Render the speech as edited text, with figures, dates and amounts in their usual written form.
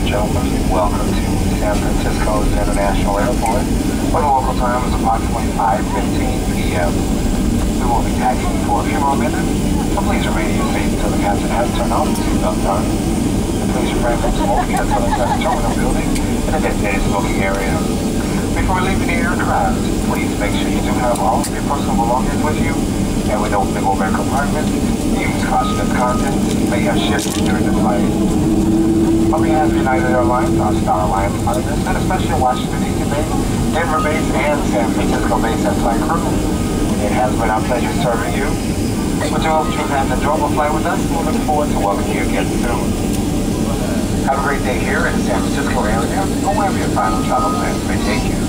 gentlemen, welcome to San Francisco's International Airport. When the local time is approximately 5:15 p.m. We will be taxiing for a few more minutes, so please remain in your seat until the captain has turned off the seatbelt sign. And please refrain from smoking until the terminal building and the designated smoking area. Before leaving the aircraft, please make sure you do have all of your personal belongings with you, and when opening overhead compartments, use caution as contents may have shifted during the flight. On behalf of United Airlines, our Star Alliance partners, and especially Washington D.C. base, Denver base, and San Francisco base and flight crew, it has been our pleasure serving you. We do hope you've had an enjoyable flight with us, and we look forward to welcoming you again soon. Have a great day here in the San Francisco area, or wherever your final travel plans may take you.